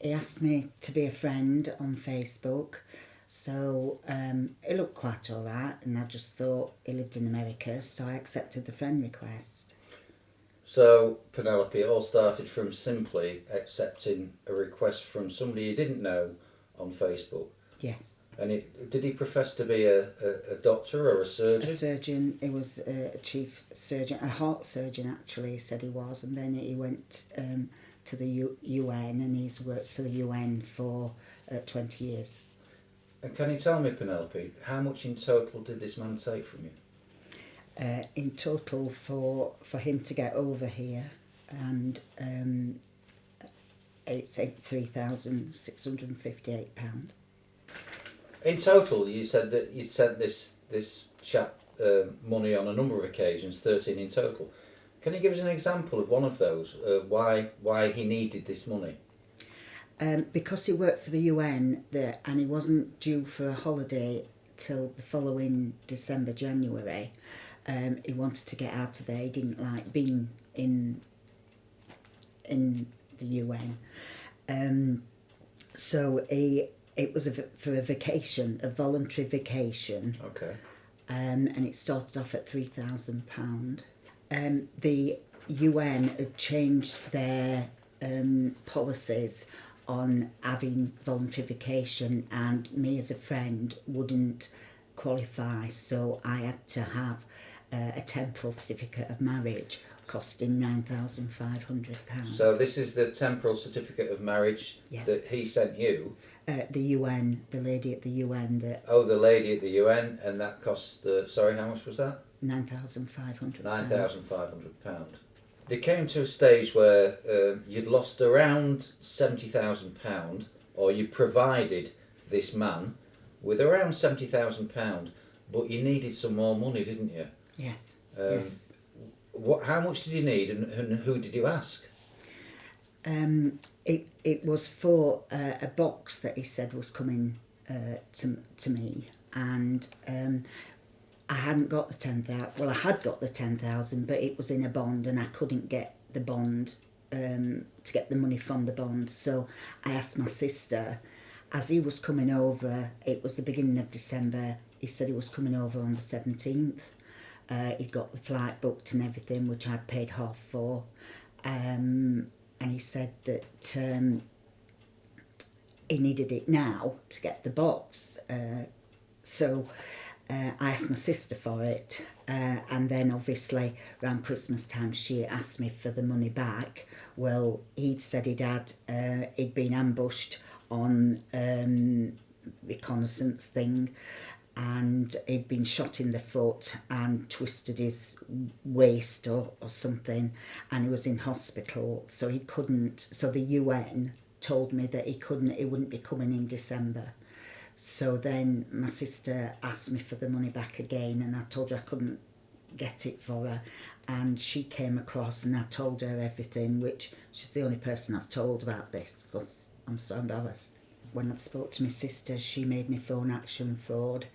he asked me to be a friend on Facebook. So it looked quite all right, and I just thought he lived in America, so I accepted the friend request. So, Penelope, it all started from simply accepting a request from somebody you didn't know on Facebook. Yes. And did he profess to be a doctor or a surgeon? A surgeon. He was a chief surgeon, a heart surgeon actually, he said he was, and then he went to the UN, and he's worked for the UN for 20 years. And can you tell me, Penelope, how much in total did this man take from you? In total for him to get over here, and it's £3,658. In total, you said that you sent this chap money on a number of occasions, 13 in total. Can you give us an example of one of those? Why he needed this money? Because he worked for the UN and he wasn't due for a holiday till the following December, January. He wanted to get out of there. He didn't like being in the UN. So it was for a vacation, a voluntary vacation. Okay. And it started off at £3,000. The UN had changed their policies on having voluntary vacation, and me as a friend wouldn't qualify, so I had to have a temporal certificate of marriage costing £9,500. So this is the temporal certificate of marriage. Yes. That he sent you? The UN, the lady at the UN that... Oh, the lady at the UN, and that cost, sorry, how much was that? £9,500. £9,500. They came to a stage where you'd lost around £70,000, or you provided this man with around £70,000, but you needed some more money, didn't you? Yes, yes. How much did you need, and who did you ask? It was for a box that he said was coming to me, and I hadn't got the 10,000. Well, I had got the 10,000, but it was in a bond, and I couldn't get the bond to get the money from the bond. So I asked my sister, as he was coming over. It was the beginning of December. He said he was coming over on the 17th. He'd got the flight booked and everything, which I'd paid half for. And he said that he needed it now to get the box. So I asked my sister for it. And then obviously around Christmas time she asked me for the money back. Well, he'd said he'd been ambushed on reconnaissance thing, and he'd been shot in the foot and twisted his waist or something, and he was in hospital, so he couldn't. So the UN told me that he wouldn't be coming in December. So then my sister asked me for the money back again, and I told her I couldn't get it for her, and she came across and I told her everything, which she's the only person I've told about this because I'm so embarrassed. When I've spoke to my sister, she made me phone action fraud.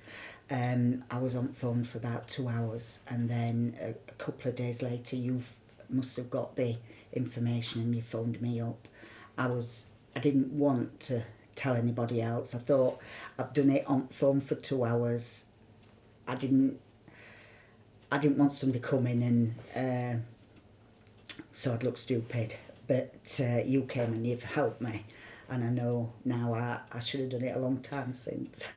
I was on the phone for about 2 hours, and then a couple of days later you must have got the information and you phoned me up. I didn't want to tell anybody else. I thought, I've done it on the phone for 2 hours. I didn't want somebody coming and so I'd look stupid. But you came and you've helped me, and I know now I should have done it a long time since.